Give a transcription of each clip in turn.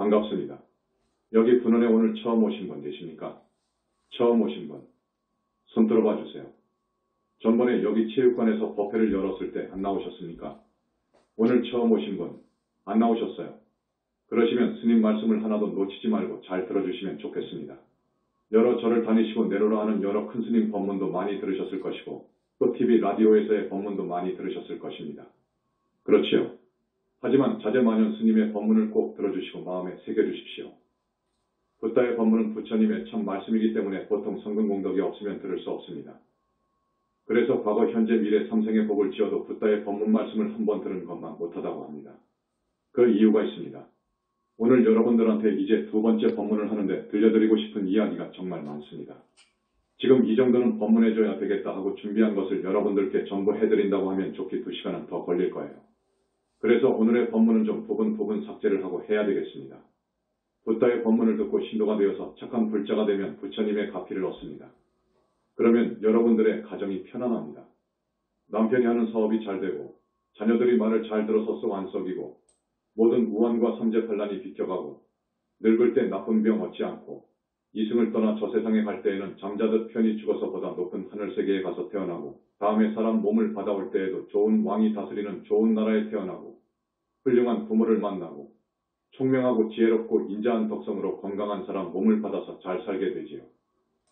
반갑습니다. 여기 분원에 오늘 처음 오신 분 계십니까? 처음 오신 분, 손 들어봐 주세요. 전번에 여기 체육관에서 법회를 열었을 때 안 나오셨습니까? 오늘 처음 오신 분, 안 나오셨어요. 그러시면 스님 말씀을 하나도 놓치지 말고 잘 들어주시면 좋겠습니다. 여러 절을 다니시고 내로라 하는 여러 큰 스님 법문도 많이 들으셨을 것이고 또 TV, 라디오에서의 법문도 많이 들으셨을 것입니다. 그렇지요. 하지만 자제만연 스님의 법문을 꼭 들어주시고 마음에 새겨주십시오. 붓다의 법문은 부처님의 참 말씀이기 때문에 보통 성근공덕이 없으면 들을 수 없습니다. 그래서 과거, 현재, 미래 삼생의 복을 지어도 붓다의 법문 말씀을 한 번 들은 것만 못하다고 합니다. 그 이유가 있습니다. 오늘 여러분들한테 이제 두 번째 법문을 하는데 들려드리고 싶은 이야기가 정말 많습니다. 지금 이 정도는 법문해줘야 되겠다 하고 준비한 것을 여러분들께 전부 해드린다고 하면 좋게 2시간은 더 걸릴 거예요. 그래서 오늘의 법문은 좀 부분 삭제를 하고 해야 되겠습니다. 붓다의 법문을 듣고 신도가 되어서 착한 불자가 되면 부처님의 가피를 얻습니다. 그러면 여러분들의 가정이 편안합니다. 남편이 하는 사업이 잘 되고 자녀들이 말을 잘 들어서 쏙 안 썩이고 모든 우환과 삼재팔란이 비껴가고 늙을 때 나쁜 병 얻지 않고 이승을 떠나 저 세상에 갈 때에는 잠자듯 편히 죽어서 보다 높은 하늘세계에 가서 태어나고 다음에 사람 몸을 받아올 때에도 좋은 왕이 다스리는 좋은 나라에 태어나고 훌륭한 부모를 만나고 총명하고 지혜롭고 인자한 덕성으로 건강한 사람 몸을 받아서 잘 살게 되지요.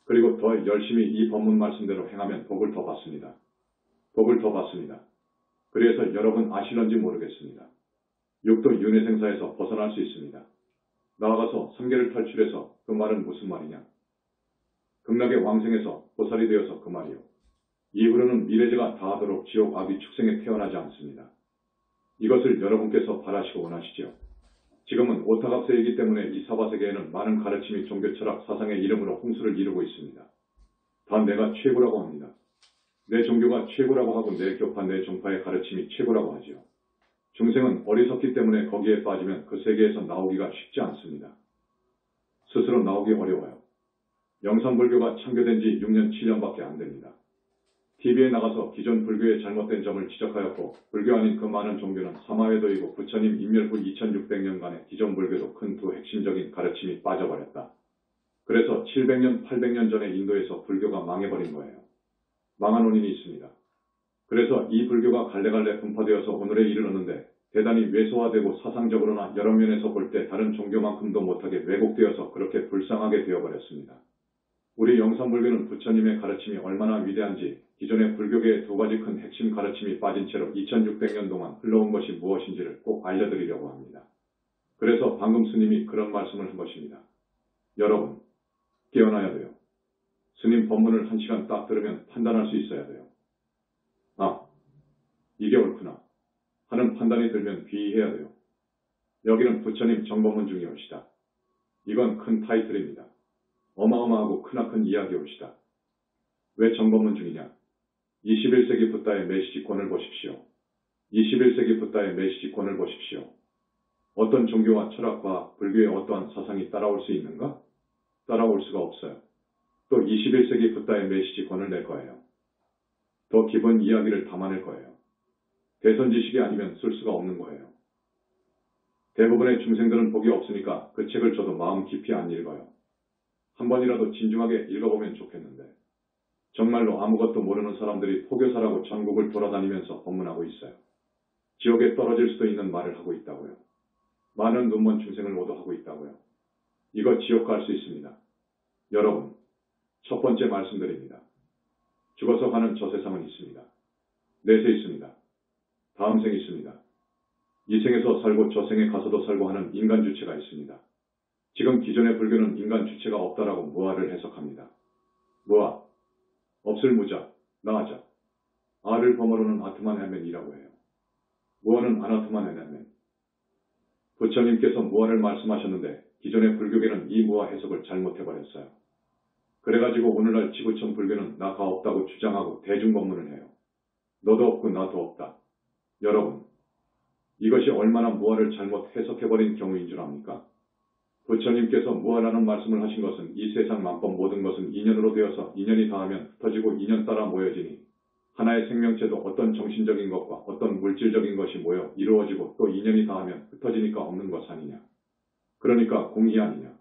그리고 더 열심히 이 법문 말씀대로 행하면 복을 더 받습니다. 복을 더 받습니다. 그래서 여러분 아실런지 모르겠습니다. 육도 윤회생사에서 벗어날 수 있습니다. 나아가서 삼계를 탈출해서 그 말은 무슨 말이냐? 극락의 왕생에서 보살이 되어서 그 말이요. 이후로는 미래제가 다하도록 지옥 아비 축생에 태어나지 않습니다. 이것을 여러분께서 바라시고 원하시죠. 지금은 오타각세이기 때문에 이 사바세계에는 많은 가르침이 종교 철학 사상의 이름으로 홍수를 이루고 있습니다. 다 내가 최고라고 합니다. 내 종교가 최고라고 하고 내 교파 내 종파의 가르침이 최고라고 하지요. 중생은 어리석기 때문에 거기에 빠지면 그 세계에서 나오기가 쉽지 않습니다. 스스로 나오기 어려워요. 영산불교가 창교된 지 6년 7년밖에 안 됩니다. TV에 나가서 기존 불교의 잘못된 점을 지적하였고 불교 아닌 그 많은 종교는 사마회도이고 부처님 인멸 후 2600년간의 기존 불교도 큰 두 핵심적인 가르침이 빠져버렸다. 그래서 700년, 800년 전에 인도에서 불교가 망해버린 거예요. 망한 원인이 있습니다. 그래서 이 불교가 갈래갈래 분파되어서 오늘에 이르렀는데 대단히 왜소화되고 사상적으로나 여러 면에서 볼 때 다른 종교만큼도 못하게 왜곡되어서 그렇게 불쌍하게 되어버렸습니다. 우리 영산불교는 부처님의 가르침이 얼마나 위대한지 기존의 불교계의 두 가지 큰 핵심 가르침이 빠진 채로 2600년 동안 흘러온 것이 무엇인지를 꼭 알려드리려고 합니다. 그래서 방금 스님이 그런 말씀을 한 것입니다. 여러분, 깨어나야 돼요. 스님 법문을 1시간 딱 들으면 판단할 수 있어야 돼요. 아, 이게 옳구나 하는 판단이 들면 귀의해야 돼요. 여기는 부처님 정법문 중이 옵시다. 이건 큰 타이틀입니다. 어마어마하고 크나큰 이야기 옵시다. 왜 정법문 중이냐? 21세기 붓다의 메시지권을 보십시오. 21세기 붓다의 메시지권을 보십시오. 어떤 종교와 철학과 불교의 어떠한 사상이 따라올 수 있는가? 따라올 수가 없어요. 또 21세기 붓다의 메시지권을 낼 거예요. 더 깊은 이야기를 담아낼 거예요. 대선지식이 아니면 쓸 수가 없는 거예요. 대부분의 중생들은 복이 없으니까 그 책을 줘도 마음 깊이 안 읽어요. 한 번이라도 진중하게 읽어보면 좋겠는데 정말로 아무것도 모르는 사람들이 포교사라고 전국을 돌아다니면서 법문하고 있어요. 지옥에 떨어질 수도 있는 말을 하고 있다고요. 많은 눈먼 중생을 오도하고 있다고요. 이거 지옥 갈 수 있습니다. 여러분, 첫 번째 말씀드립니다. 죽어서 가는 저 세상은 있습니다. 내세 있습니다. 다음 생 있습니다. 이 생에서 살고 저 생에 가서도 살고 하는 인간 주체가 있습니다. 지금 기존의 불교는 인간 주체가 없다라고 무아를 해석합니다. 무아, 없을 무자, 나아자. 아를 범어로는 아트만 해면이라고 해요. 무아는 아나트만 해면. 부처님께서 무아를 말씀하셨는데 기존의 불교계는 이 무아 해석을 잘못해버렸어요. 그래가지고 오늘날 지구촌 불교는 나가 없다고 주장하고 대중법문을 해요. 너도 없고 나도 없다. 여러분, 이것이 얼마나 무아를 잘못 해석해버린 경우인 줄 압니까? 부처님께서 무아라는 말씀을 하신 것은 이 세상 만법 모든 것은 인연으로 되어서 인연이 닿으면 흩어지고 인연 따라 모여지니 하나의 생명체도 어떤 정신적인 것과 어떤 물질적인 것이 모여 이루어지고 또 인연이 닿으면 흩어지니까 없는 것 아니냐. 그러니까 공이 아니냐.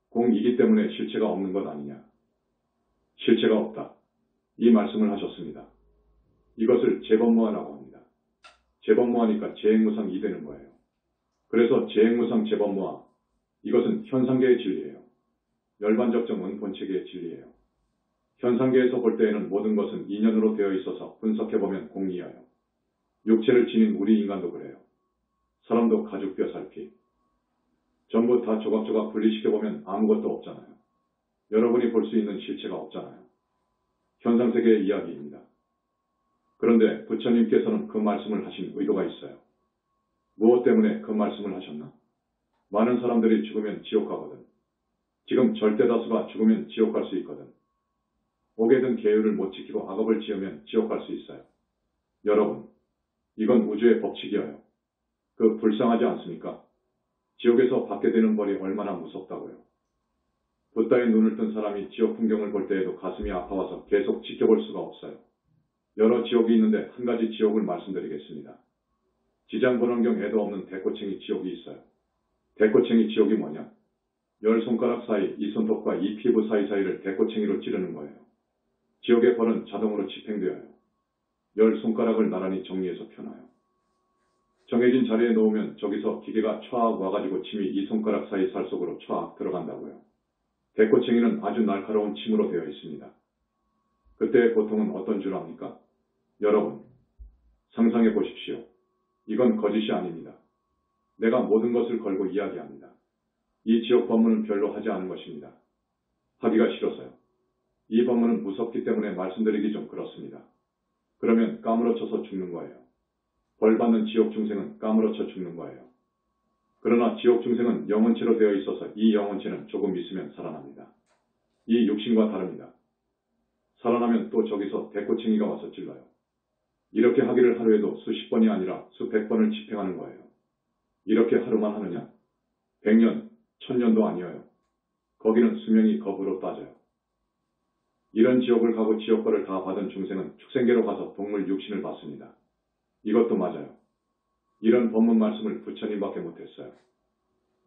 공이기 때문에 실체가 없는 것 아니냐. 실체가 없다. 이 말씀을 하셨습니다. 이것을 재범무화라고 합니다. 재범무화니까 재행무상이 되는 거예요. 그래서 재행무상 재범무화. 이것은 현상계의 진리예요. 열반적정은 본체계의 진리예요. 현상계에서 볼 때에는 모든 것은 인연으로 되어 있어서 분석해보면 공이어요. 육체를 지닌 우리 인간도 그래요. 사람도 가죽 뼈 살피. 전부 다 조각조각 분리시켜보면 아무것도 없잖아요. 여러분이 볼 수 있는 실체가 없잖아요. 현상세계의 이야기입니다. 그런데 부처님께서는 그 말씀을 하신 의도가 있어요. 무엇 때문에 그 말씀을 하셨나? 많은 사람들이 죽으면 지옥 가거든. 지금 절대다수가 죽으면 지옥 갈 수 있거든. 옥에 든 계율을 못 지키고 악업을 지으면 지옥 갈 수 있어요. 여러분, 이건 우주의 법칙이어요. 그 불쌍하지 않습니까? 지옥에서 받게 되는 벌이 얼마나 무섭다고요. 붓다의 눈을 뜬 사람이 지옥 풍경을 볼 때에도 가슴이 아파와서 계속 지켜볼 수가 없어요. 여러 지옥이 있는데 한 가지 지옥을 말씀드리겠습니다. 지장번원경에도 없는 대꼬챙이 지옥이 있어요. 대꼬챙이 지옥이 뭐냐? 10손가락 사이 이 손톱과 이 피부 사이사이를 대꼬챙이로 찌르는 거예요. 지옥의 벌은 자동으로 집행되어요. 10손가락을 나란히 정리해서 펴놔요. 정해진 자리에 놓으면 저기서 기계가 촤악 와가지고 침이 이 손가락 사이 살 속으로 촤악 들어간다고요. 대꼬챙이는 아주 날카로운 침으로 되어 있습니다. 그때의 고통은 어떤 줄 압니까? 여러분, 상상해 보십시오. 이건 거짓이 아닙니다. 내가 모든 것을 걸고 이야기합니다. 이 지옥 법문은 별로 하지 않은 것입니다. 하기가 싫어서요. 이 법문은 무섭기 때문에 말씀드리기 좀 그렇습니다. 그러면 까무러쳐서 죽는 거예요. 벌 받는 지옥 중생은 까무러쳐 죽는 거예요. 그러나 지옥 중생은 영혼체로 되어 있어서 이 영혼체는 조금 있으면 살아납니다. 이 육신과 다릅니다. 살아나면 또 저기서 대꼬챙이가 와서 찔러요. 이렇게 하기를 하루에도 수십 번이 아니라 수백 번을 집행하는 거예요. 이렇게 하루만 하느냐? 100년, 1000년도 아니어요. 거기는 수명이 겁으로 따져요. 이런 지옥을 가고 지옥벌을 다 받은 중생은 축생계로 가서 동물 육신을 받습니다. 이것도 맞아요. 이런 법문 말씀을 부처님밖에 못했어요.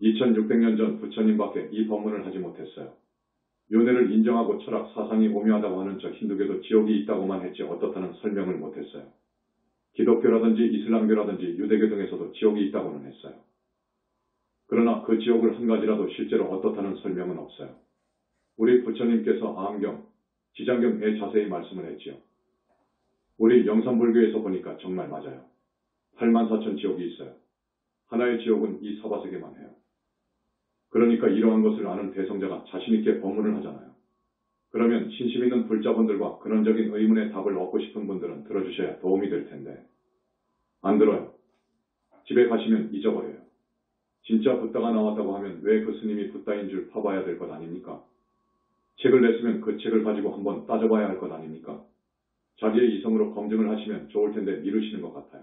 2600년 전 부처님밖에 이 법문을 하지 못했어요. 윤회를 인정하고 철학 사상이 오묘하다고 하는 저 힌두교도 지옥이 있다고만 했지 어떻다는 설명을 못했어요. 기독교라든지 이슬람교라든지 유대교 등에서도 지옥이 있다고는 했어요. 그러나 그 지옥을 한 가지라도 실제로 어떻다는 설명은 없어요. 우리 부처님께서 아함경, 지장경에 자세히 말씀을 했지요. 우리 영산불교에서 보니까 정말 맞아요. 84,000 지옥이 있어요. 하나의 지옥은 이 사바세계만 해요. 그러니까 이러한 것을 아는 대성자가 자신있게 법문을 하잖아요. 그러면 신심 있는 불자분들과 근원적인 의문의 답을 얻고 싶은 분들은 들어주셔야 도움이 될 텐데. 안 들어요. 집에 가시면 잊어버려요. 진짜 붓다가 나왔다고 하면 왜 그 스님이 붓다인 줄 파봐야 될 것 아닙니까? 책을 냈으면 그 책을 가지고 한번 따져봐야 할 것 아닙니까? 자기의 이성으로 검증을 하시면 좋을 텐데 미루시는 것 같아요.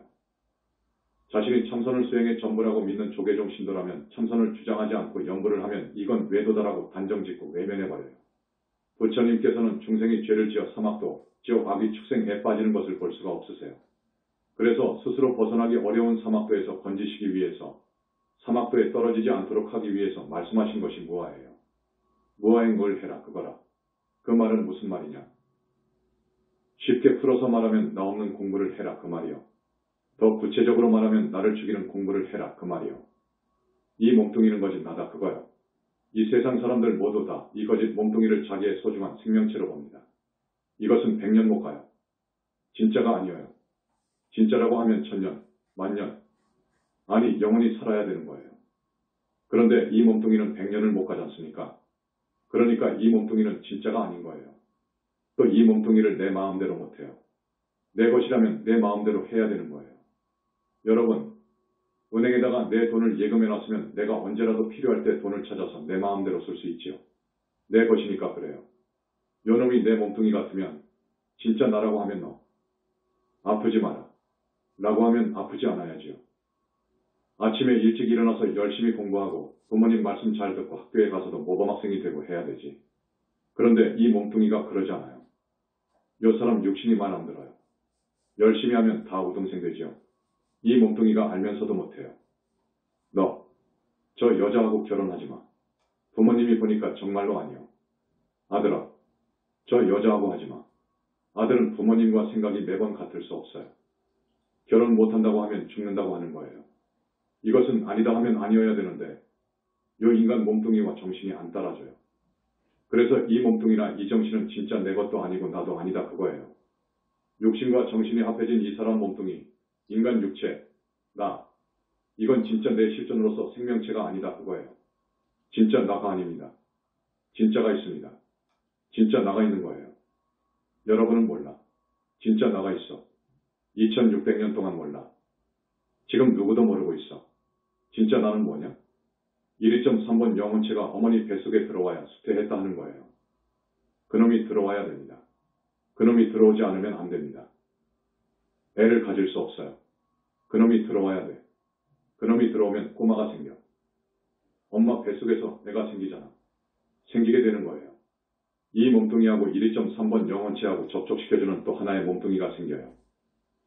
자신이 참선을 수행의 전부라고 믿는 조계종 신도라면 참선을 주장하지 않고 연구를 하면 이건 외도다라고 단정짓고 외면해버려요. 부처님께서는 중생이 죄를 지어 사막도, 지옥 악이 축생에 빠지는 것을 볼 수가 없으세요. 그래서 스스로 벗어나기 어려운 사막도에서 건지시기 위해서 사막도에 떨어지지 않도록 하기 위해서 말씀하신 것이 무아예요. 무아인 걸 해라 그거라. 그 말은 무슨 말이냐? 쉽게 풀어서 말하면 나 없는 공부를 해라 그 말이요. 더 구체적으로 말하면 나를 죽이는 공부를 해라 그 말이요. 이 몸뚱이는 거짓 나다 그거요. 이 세상 사람들 모두 다 이 거짓 몸뚱이를 자기의 소중한 생명체로 봅니다. 이것은 100년 못 가요. 진짜가 아니어요. 진짜라고 하면 1000년, 만년, 아니 영원히 살아야 되는 거예요. 그런데 이 몸뚱이는 100년을 못 가지 않습니까? 그러니까 이 몸뚱이는 진짜가 아닌 거예요. 또 이 몸뚱이를 내 마음대로 못해요. 내 것이라면 내 마음대로 해야 되는 거예요. 여러분, 은행에다가 내 돈을 예금해놨으면 내가 언제라도 필요할 때 돈을 찾아서 내 마음대로 쓸 수 있지요. 내 것이니까 그래요. 요놈이 내 몸뚱이 같으면 진짜 나라고 하면 너 아프지 마라 라고 하면 아프지 않아야지요. 아침에 일찍 일어나서 열심히 공부하고 부모님 말씀 잘 듣고 학교에 가서도 모범학생이 되고 해야 되지. 그런데 이 몸뚱이가 그러지 않아요. 요 사람 육신이 말 안 들어요. 열심히 하면 다 우등생 되지요. 이 몸뚱이가 알면서도 못해요. 너 저 여자하고 결혼하지 마. 부모님이 보니까 정말로 아니요. 아들아, 저 여자하고 하지 마. 아들은 부모님과 생각이 매번 같을 수 없어요. 결혼 못한다고 하면 죽는다고 하는 거예요. 이것은 아니다 하면 아니어야 되는데 요 인간 몸뚱이와 정신이 안 따라줘요. 그래서 이 몸뚱이나 이 정신은 진짜 내 것도 아니고 나도 아니다 그거예요. 육신과 정신이 합해진 이 사람 몸뚱이, 인간 육체, 나, 이건 진짜 내 실존으로서 생명체가 아니다 그거예요. 진짜 나가 아닙니다. 진짜가 있습니다. 진짜 나가 있는 거예요. 여러분은 몰라. 진짜 나가 있어. 2600년 동안 몰라. 지금 누구도 모르고 있어. 진짜 나는 뭐냐? 1.3번 영혼체가 어머니 뱃속에 들어와야 수태했다 하는 거예요. 그놈이 들어와야 됩니다. 그놈이 들어오지 않으면 안 됩니다. 애를 가질 수 없어요. 그놈이 들어와야 돼. 그놈이 들어오면 꼬마가 생겨. 엄마 뱃속에서 내가 생기잖아. 생기게 되는 거예요. 이 몸뚱이하고 1.3번 영혼체하고 접촉시켜주는 또 하나의 몸뚱이가 생겨요.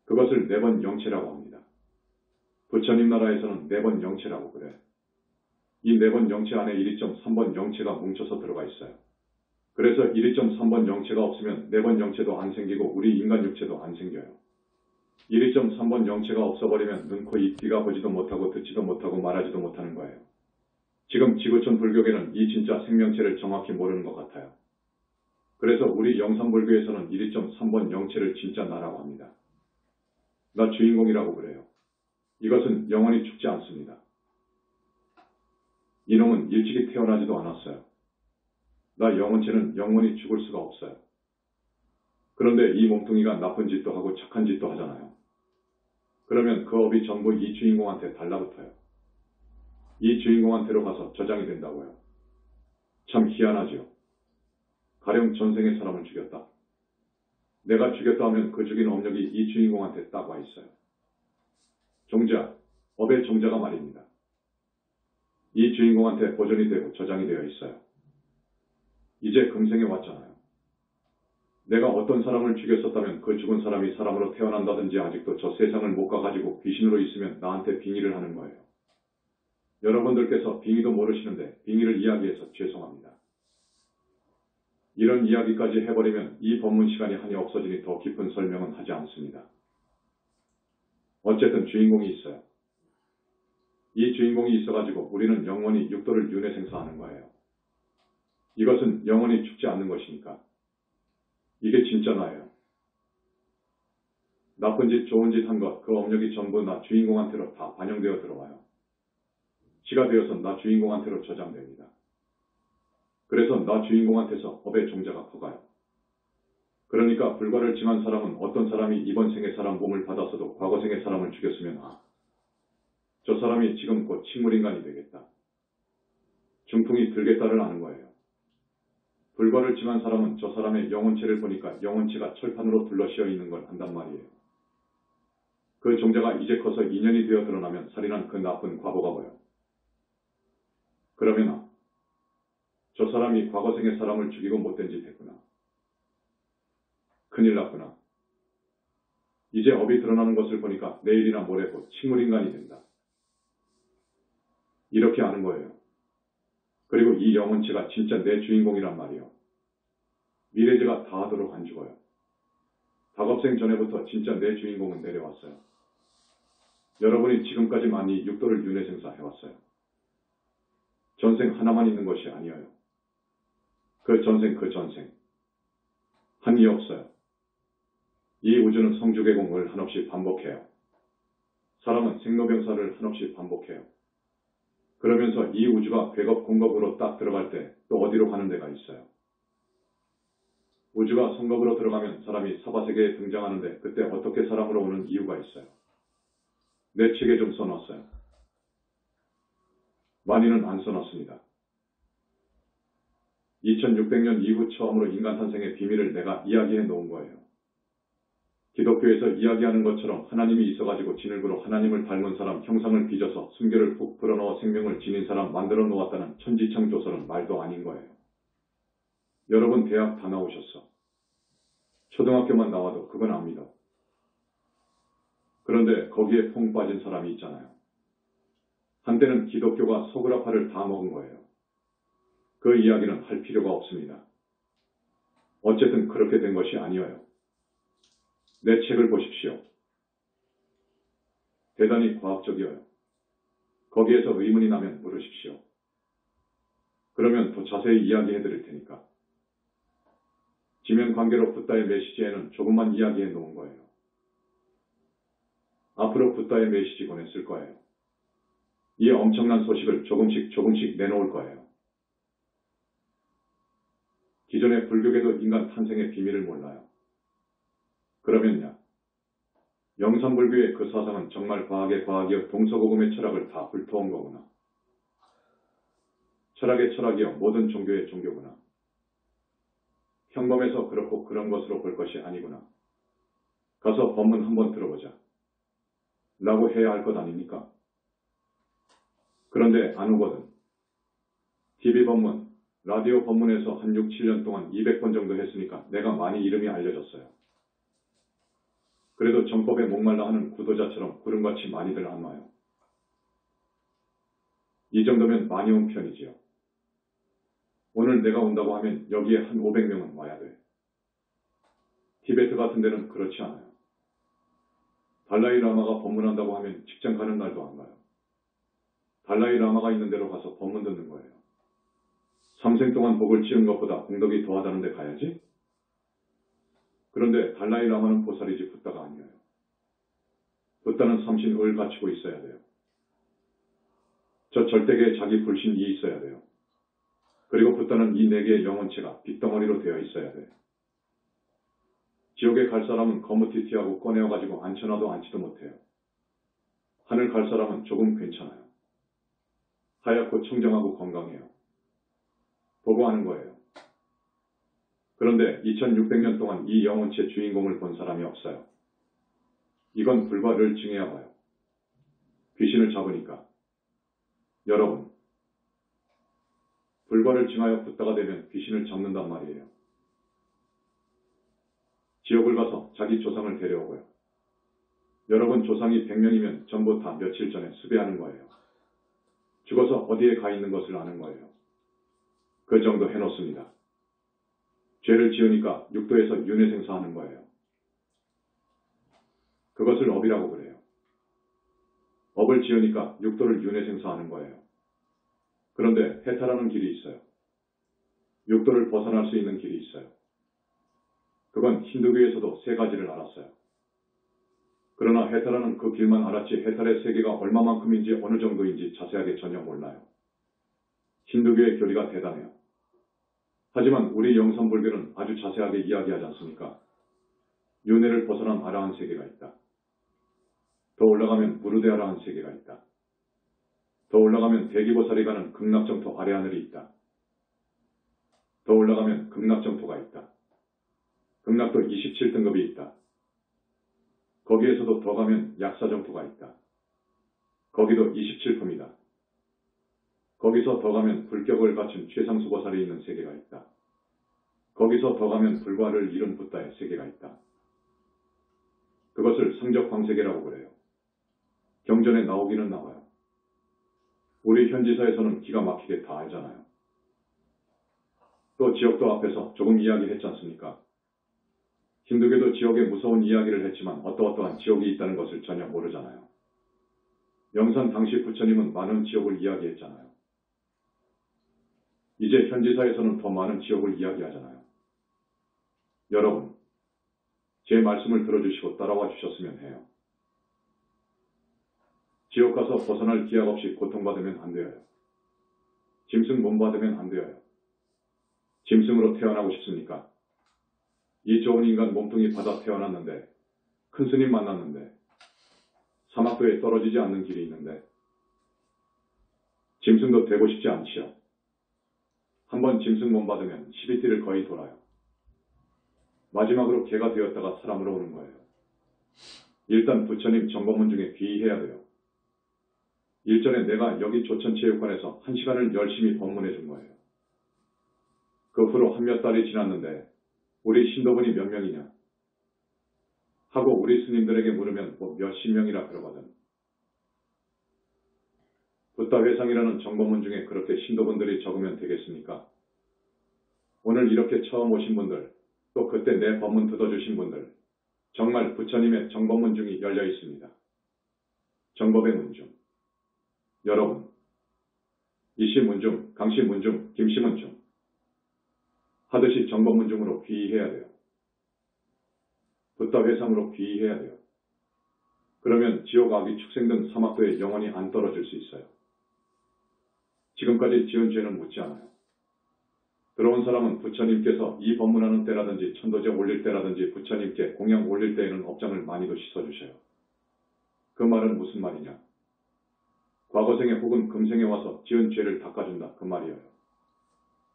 그것을 4번 영체라고 합니다. 부처님 나라에서는 4번 영체라고 그래. 이 4번 영체 안에 1.3번 영체가 뭉쳐서 들어가 있어요. 그래서 1.3번 영체가 없으면 4번 영체도 안 생기고 우리 인간 육체도 안 생겨요. 1.3번 영체가 없어버리면 눈, 코, 입, 귀가 보지도 못하고 듣지도 못하고 말하지도 못하는 거예요. 지금 지구촌 불교계는 이 진짜 생명체를 정확히 모르는 것 같아요. 그래서 우리 영산불교에서는 1.3번 영체를 진짜 나라고 합니다. 나 주인공이라고 그래요. 이것은 영원히 죽지 않습니다. 이놈은 일찍이 태어나지도 않았어요. 나 영혼체는 영원히 죽을 수가 없어요. 그런데 이 몸뚱이가 나쁜 짓도 하고 착한 짓도 하잖아요. 그러면 그 업이 전부 이 주인공한테 달라붙어요. 이 주인공한테로 가서 저장이 된다고요. 참 희한하지요. 가령 전생의 사람을 죽였다. 내가 죽였다 하면 그 죽인 업력이 이 주인공한테 딱 와 있어요. 종자, 업의 종자가 말입니다. 이 주인공한테 보존이 되고 저장이 되어 있어요. 이제 금생에 왔잖아요. 내가 어떤 사람을 죽였었다면 그 죽은 사람이 사람으로 태어난다든지 아직도 저 세상을 못 가가지고 귀신으로 있으면 나한테 빙의를 하는 거예요. 여러분들께서 빙의도 모르시는데 빙의를 이야기해서 죄송합니다. 이런 이야기까지 해버리면 이 법문 시간이 한이 없어지니 더 깊은 설명은 하지 않습니다. 어쨌든 주인공이 있어요. 이 주인공이 있어가지고 우리는 영원히 육도를 윤회생사하는 거예요. 이것은 영원히 죽지 않는 것이니까. 이게 진짜 나예요. 나쁜 짓, 좋은 짓 한 것, 그 업력이 전부 나 주인공한테로 다 반영되어 들어와요. 시가 되어서 나 주인공한테로 저장됩니다. 그래서 나 주인공한테서 법의 종자가 커가요. 그러니까 불과를 증한 사람은 어떤 사람이 이번 생의 사람 몸을 받았어도 과거 생의 사람을 죽였으면 저 사람이 지금 곧 식물인간이 되겠다. 중풍이 들겠다를 아는 거예요. 불과를 증한 사람은 저 사람의 영혼체를 보니까 영혼체가 철판으로 둘러씌어 있는 걸 안단 말이에요. 그 종자가 이제 커서 인연이 되어 드러나면 살인한 그 나쁜 과보가 보여. 그러면 저 사람이 과거 생의 사람을 죽이고 못된 짓 했구나. 큰일 났구나. 이제 업이 드러나는 것을 보니까 내일이나 모레 곧 식물인간이 된다. 이렇게 아는 거예요. 그리고 이 영혼체가 진짜 내 주인공이란 말이요. 미래제가 다 하도록 안 죽어요. 다겁생 전에부터 진짜 내 주인공은 내려왔어요. 여러분이 지금까지 많이 육도를 윤회생사 해왔어요. 전생 하나만 있는 것이 아니에요. 그 전생. 한이 없어요. 이 우주는 성주개공을 한없이 반복해요. 사람은 생로병사를 한없이 반복해요. 그러면서 이 우주가 괴겁 공겁으로 딱 들어갈 때 또 어디로 가는 데가 있어요. 우주가 성겁으로 들어가면 사람이 사바세계에 등장하는데 그때 어떻게 사람으로 오는 이유가 있어요. 내 책에 좀 써놨어요. 많이는 안 써놨습니다. 2600년 이후 처음으로 인간 탄생의 비밀을 내가 이야기해 놓은 거예요. 기독교에서 이야기하는 것처럼 하나님이 있어가지고 진흙으로 하나님을 닮은 사람 형상을 빚어서 순결을 푹 불어넣어 생명을 지닌 사람 만들어 놓았다는 천지창조설은 말도 아닌 거예요. 여러분 대학 다 나오셨어. 초등학교만 나와도 그건 안 믿어. 그런데 거기에 퐁 빠진 사람이 있잖아요. 한때는 기독교가 서구라파를 다 먹은 거예요. 그 이야기는 할 필요가 없습니다. 어쨌든 그렇게 된 것이 아니어요. 내 책을 보십시오. 대단히 과학적이어요. 거기에서 의문이 나면 물으십시오. 그러면 더 자세히 이야기해 드릴 테니까. 지면 관계로 붓다의 메시지에는 조금만 이야기해 놓은 거예요. 앞으로 붓다의 메시지곤에 쓸 거예요. 이 엄청난 소식을 조금씩 내놓을 거예요. 기존의 불교계도 인간 탄생의 비밀을 몰라요. 그러면요. 영산불교의 그 사상은 정말 과학의 과학이여 동서고금의 철학을 다 불태운 거구나. 철학의 철학이여 모든 종교의 종교구나. 평범해서 그렇고 그런 것으로 볼 것이 아니구나. 가서 법문 한번 들어보자. 라고 해야 할 것 아닙니까? 그런데 안 오거든. TV 법문, 라디오 법문에서 한 6, 7년 동안 200번 정도 했으니까 내가 많이 이름이 알려졌어요. 그래도 정법에 목말라 하는 구도자처럼 구름같이 많이들 안 와요. 이 정도면 많이 온 편이지요. 오늘 내가 온다고 하면 여기에 한 500명은 와야 돼. 티베트 같은 데는 그렇지 않아요. 달라이 라마가 법문한다고 하면 직장 가는 날도 안 가요. 달라이 라마가 있는 데로 가서 법문 듣는 거예요. 3생 동안 복을 지은 것보다 공덕이 더하다는 데 가야지? 그런데 달라이 라마는 보살이지 붓다가 아니에요. 붓다는 삼신을 갖추고 있어야 돼요. 저 절대계에 자기 불신이 있어야 돼요. 그리고 붓다는 이 네 개의 영혼체가 빗덩어리로 되어 있어야 돼. 지옥에 갈 사람은 거무튀튀하고 꺼내어가지고 앉혀놔도 앉지도 못해요. 하늘 갈 사람은 조금 괜찮아요. 하얗고 청정하고 건강해요. 보고 하는 거예요. 그런데 2600년 동안 이 영혼체 주인공을 본 사람이 없어요. 이건 불과를 증해야 봐요. 귀신을 잡으니까. 여러분, 불과를 증하여 붓다가 되면 귀신을 잡는단 말이에요. 지옥을 가서 자기 조상을 데려오고요. 여러분 조상이 100명이면 전부 다 며칠 전에 수배하는 거예요. 죽어서 어디에 가 있는 것을 아는 거예요. 그 정도 해놓습니다. 죄를 지으니까 육도에서 윤회생사하는 거예요. 그것을 업이라고 그래요. 업을 지으니까 육도를 윤회생사하는 거예요. 그런데 해탈하는 길이 있어요. 육도를 벗어날 수 있는 길이 있어요. 그건 힌두교에서도 세 가지를 알았어요. 그러나 해탈하는 그 길만 알았지 해탈의 세계가 얼마만큼인지 어느 정도인지 자세하게 전혀 몰라요. 힌두교의 교리가 대단해요. 하지만 우리 영산불교는 아주 자세하게 이야기하지 않습니까? 윤회를 벗어난 아라한 세계가 있다. 더 올라가면 무르대아라한 세계가 있다. 더 올라가면 대기보살이 가는 극락정토 아래 하늘이 있다. 더 올라가면 극락정토가 있다. 극락도 27등급이 있다. 거기에서도 더 가면 약사정토가 있다. 거기도 27품이다. 거기서 더 가면 불격을 갖춘 최상수보살이 있는 세계가 있다. 거기서 더 가면 불과를 이룬 붓다의 세계가 있다. 그것을 상적광세계라고 그래요. 경전에 나오기는 나와요. 우리 현지사에서는 기가 막히게 다 알잖아요. 또 지옥도 앞에서 조금 이야기했지 않습니까? 힌두교도 지옥에 무서운 이야기를 했지만 어떠한 지옥이 있다는 것을 전혀 모르잖아요. 영산 당시 부처님은 많은 지옥을 이야기했잖아요. 이제 현지사에서는 더 많은 지옥을 이야기하잖아요. 여러분, 제 말씀을 들어주시고 따라와 주셨으면 해요. 지옥 가서 벗어날 기약 없이 고통받으면 안 돼요. 짐승 못 받으면 안 돼요. 짐승으로 태어나고 싶습니까? 이 좋은 인간 몸뚱이 받아 태어났는데, 큰 스님 만났는데, 사막도에 떨어지지 않는 길이 있는데, 짐승도 되고 싶지 않지요. 한번 짐승 몸 받으면 12띠를 거의 돌아요. 마지막으로 개가 되었다가 사람으로 오는 거예요. 일단 부처님 정법문 중에 귀의해야 돼요. 일전에 내가 여기 조천체육관에서 1시간을 열심히 법문해 준 거예요. 그 후로 한 몇 달이 지났는데 우리 신도분이 몇 명이냐 하고 우리 스님들에게 물으면 뭐 몇십 명이라 그러거든. 붓다 회상이라는 정법문 중에 그렇게 신도분들이 적으면 되겠습니까? 오늘 이렇게 처음 오신 분들, 또 그때 내 법문 뜯어주신 분들, 정말 부처님의 정법문 중이 열려 있습니다. 정법의 문중. 여러분, 이시 문중, 강시 문중, 김시 문중 하듯이 정법문중으로 귀의해야 돼요. 붓다 회상으로 귀의해야 돼요. 그러면 지옥, 악이, 축생 등 사막도에 영원히 안 떨어질 수 있어요. 지금까지 지은 죄는 묻지 않아요. 들어온 사람은 부처님께서 이 법문하는 때라든지 천도제 올릴 때라든지 부처님께 공양 올릴 때에는 업장을 많이도 씻어주셔요. 그 말은 무슨 말이냐? 과거생에 혹은 금생에 와서 지은 죄를 닦아준다 그 말이에요.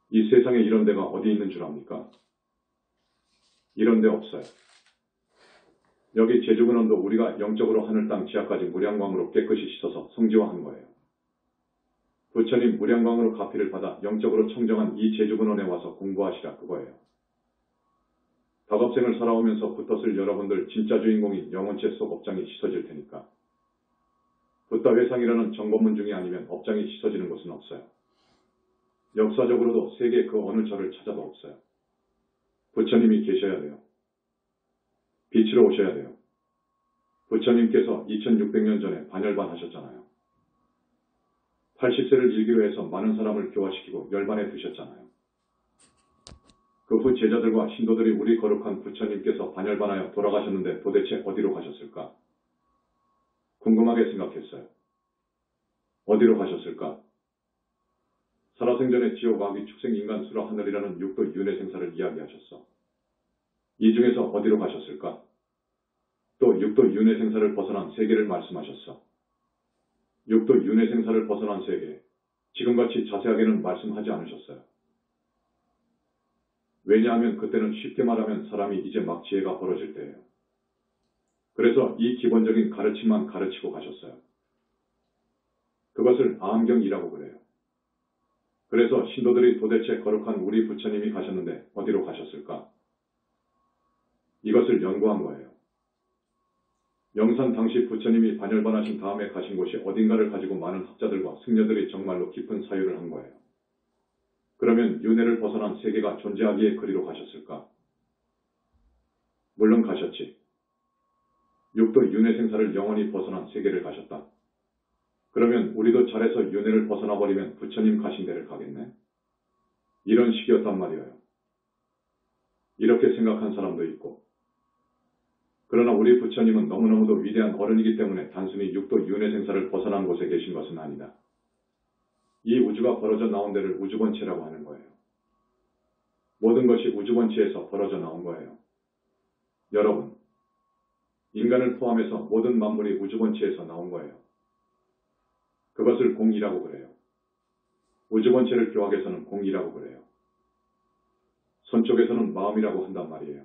이 세상에 이런 데가 어디 있는 줄 압니까? 이런 데 없어요. 여기 제주근원도 우리가 영적으로 하늘 땅 지하까지 무량광으로 깨끗이 씻어서 성지화한 거예요. 부처님 무량광으로 가피를 받아 영적으로 청정한 이 제주근원에 와서 공부하시라 그거예요. 덕업생을 살아오면서 붙었을 여러분들 진짜 주인공인 영혼체 속 업장이 씻어질 테니까. 붓다 회상이라는 정법문 중이 아니면 업장이 씻어지는 곳은 없어요. 역사적으로도 세계 그 어느 절을 찾아도 없어요. 부처님이 계셔야 돼요. 빛으로 오셔야 돼요. 부처님께서 2600년 전에 반열반 하셨잖아요. 80세를 일기로 해서 많은 사람을 교화시키고 열반에 두셨잖아요. 그 후 제자들과 신도들이 우리 거룩한 부처님께서 반열반하여 돌아가셨는데 도대체 어디로 가셨을까? 궁금하게 생각했어요. 어디로 가셨을까? 살아생전에 지옥, 악이, 축생, 인간, 수라, 하늘이라는 육도 윤회 생사를 이야기하셨어. 이 중에서 어디로 가셨을까? 또 육도 윤회 생사를 벗어난 세계를 말씀하셨어. 육도 윤회 생사를 벗어난 세계, 지금같이 자세하게는 말씀하지 않으셨어요. 왜냐하면 그때는 쉽게 말하면 사람이 이제 막 지혜가 벌어질 때예요. 그래서 이 기본적인 가르침만 가르치고 가셨어요. 그것을 아함경이라고 그래요. 그래서 신도들이 도대체 거룩한 우리 부처님이 가셨는데 어디로 가셨을까? 이것을 연구한 거예요. 영산 당시 부처님이 반열반하신 다음에 가신 곳이 어딘가를 가지고 많은 학자들과 승려들이 정말로 깊은 사유를 한 거예요. 그러면 윤회를 벗어난 세계가 존재하기에 그리로 가셨을까? 물론 가셨지. 육도 윤회 생사를 영원히 벗어난 세계를 가셨다. 그러면 우리도 잘해서 윤회를 벗어나 버리면 부처님 가신 데를 가겠네? 이런 식이었단 말이에요. 이렇게 생각한 사람도 있고. 그러나 우리 부처님은 너무너무도 위대한 어른이기 때문에 단순히 육도 윤회 생사를 벗어난 곳에 계신 것은 아니다. 이 우주가 벌어져 나온 데를 우주본체라고 하는 거예요. 모든 것이 우주본체에서 벌어져 나온 거예요. 여러분, 인간을 포함해서 모든 만물이 우주본체에서 나온 거예요. 그것을 공이라고 그래요. 우주본체를 교학에서는 공이라고 그래요. 선쪽에서는 마음이라고 한단 말이에요.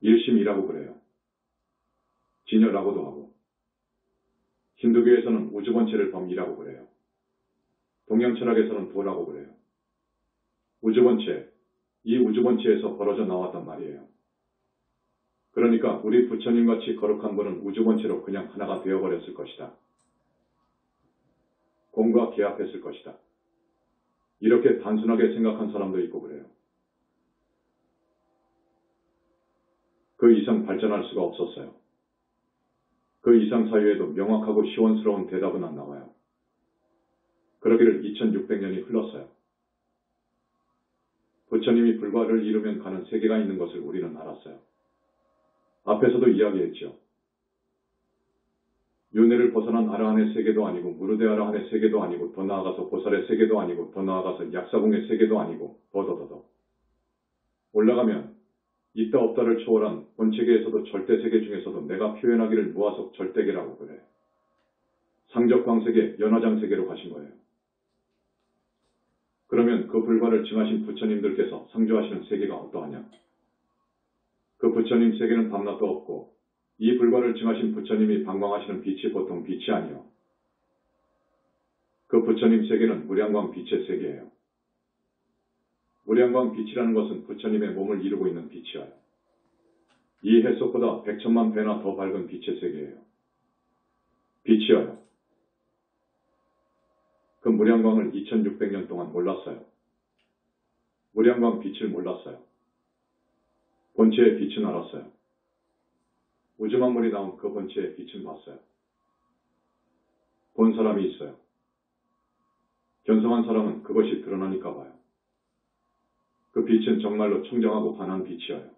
일심이라고 그래요. 진여라고도 하고. 힌두교에서는 우주본체를 범이라고 그래요. 동양철학에서는 도라고 그래요. 우주본체, 이 우주본체에서 벌어져 나왔단 말이에요. 그러니까 우리 부처님같이 거룩한 분은 우주본체로 그냥 하나가 되어버렸을 것이다. 공과 계합했을 것이다. 이렇게 단순하게 생각한 사람도 있고 그래요. 그 이상 발전할 수가 없었어요. 그 이상 사유에도 명확하고 시원스러운 대답은 안 나와요. 그러기를 2600년이 흘렀어요. 부처님이 불과를 이루면 가는 세계가 있는 것을 우리는 알았어요. 앞에서도 이야기했죠. 윤회를 벗어난 아라한의 세계도 아니고 무르대 아라한의 세계도 아니고 더 나아가서 보살의 세계도 아니고 더 나아가서 약사공의 세계도 아니고 더더더더 올라가면 있다 없다를 초월한 본체계에서도 절대세계 중에서도 내가 표현하기를 무아속 절대계라고 그래. 상적광세계, 연화장세계로 가신 거예요. 그러면 그 불과를 증하신 부처님들께서 상주하시는 세계가 어떠하냐? 그 부처님 세계는 밤낮도 없고 이 불과를 증하신 부처님이 방광하시는 빛이 보통 빛이 아니요. 그 부처님 세계는 무량광 빛의 세계예요. 무량광 빛이라는 것은 부처님의 몸을 이루고 있는 빛이어요. 이 햇속보다 100천만 배나 더 밝은 빛의 세계예요. 빛이어요. 그 무량광을 2600년 동안 몰랐어요. 무량광 빛을 몰랐어요. 본체의 빛은 알았어요. 우주만물이 나온 그 본체의 빛은 봤어요. 본 사람이 있어요. 견성한 사람은 그것이 드러나니까 봐요. 그 빛은 정말로 청정하고 환한 빛이어요.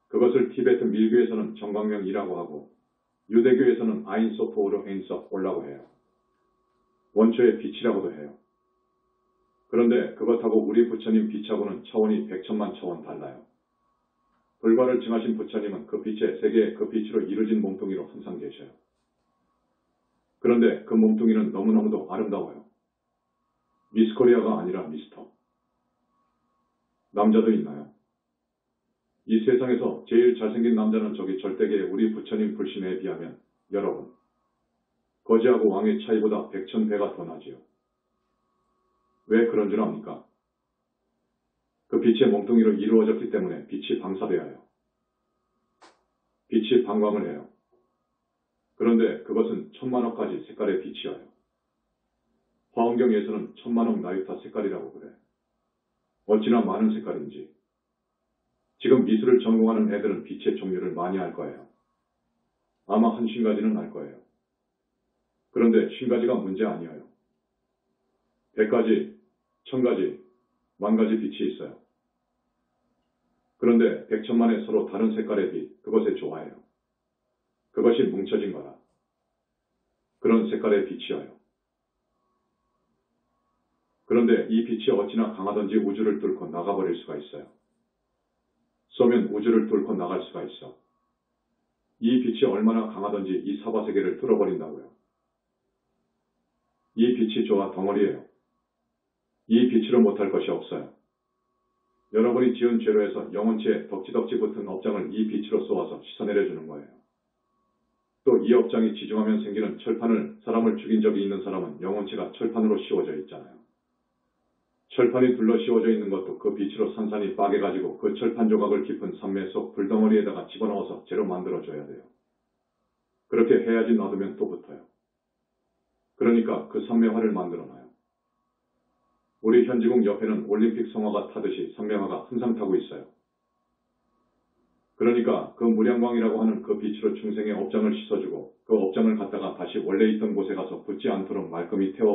그것을 티베트 밀교에서는 정광명이라고 하고 유대교에서는 아인소프오르 엔섭올라고 해요. 원초의 빛이라고도 해요. 그런데 그것하고 우리 부처님 빛하고는 차원이 백천만 차원 달라요. 불과를 증하신 부처님은 그 빛의 세계의 그 빛으로 이루어진 몸뚱이로 항상 계셔요. 그런데 그 몸뚱이는 너무너무도 아름다워요. 미스코리아가 아니라 미스터. 남자도 있나요? 이 세상에서 제일 잘생긴 남자는 저기 절대계의 우리 부처님 불신에 비하면 여러분, 거지하고 왕의 차이보다 백천배가 더 나지요. 왜 그런 줄 압니까? 그 빛의 몸뚱이로 이루어졌기 때문에 빛이 방사되어요. 빛이 방광을 해요. 그런데 그것은 천만억 가지 색깔의 빛이어요. 화엄경에서는 천만억 나유타 색깔이라고 그래. 어찌나 많은 색깔인지. 지금 미술을 전공하는 애들은 빛의 종류를 많이 알 거예요. 아마 한 50가지는 알 거예요. 그런데 50가지가 문제 아니에요. 100가지, 1000가지, 10,000가지 빛이 있어요. 그런데 100천만의 서로 다른 색깔의 빛, 그것에 좋아해요. 그것이 뭉쳐진 거라. 그런 색깔의 빛이어요. 그런데 이 빛이 어찌나 강하던지 우주를 뚫고 나가버릴 수가 있어요. 쏘면 우주를 뚫고 나갈 수가 있어. 이 빛이 얼마나 강하던지 이 사바세계를 뚫어버린다고요. 이 빛이 좋아 덩어리예요. 이 빛으로 못할 것이 없어요. 여러분이 지은 죄로 해서 영혼체에 덕지덕지 붙은 업장을 이 빛으로 쏘아서 씻어내려주는 거예요. 또 이 업장이 지중하면 생기는 철판을 사람을 죽인 적이 있는 사람은 영혼체가 철판으로 씌워져 있잖아요. 철판이 둘러 씌워져 있는 것도 그 빛으로 산산이 빠개가지고 그 철판 조각을 깊은 산매 속 불덩어리에다가 집어넣어서 재로 만들어줘야 돼요. 그렇게 해야지 놔두면 또 붙어요. 그러니까 그 산매화를 만들어놔요. 우리 현지궁 옆에는 올림픽 성화가 타듯이 산매화가 항상 타고 있어요. 그러니까 그 무량광이라고 하는 그 빛으로 중생의 업장을 씻어주고 그 업장을 갖다가 다시 원래 있던 곳에 가서 붙지 않도록 말끔히 태워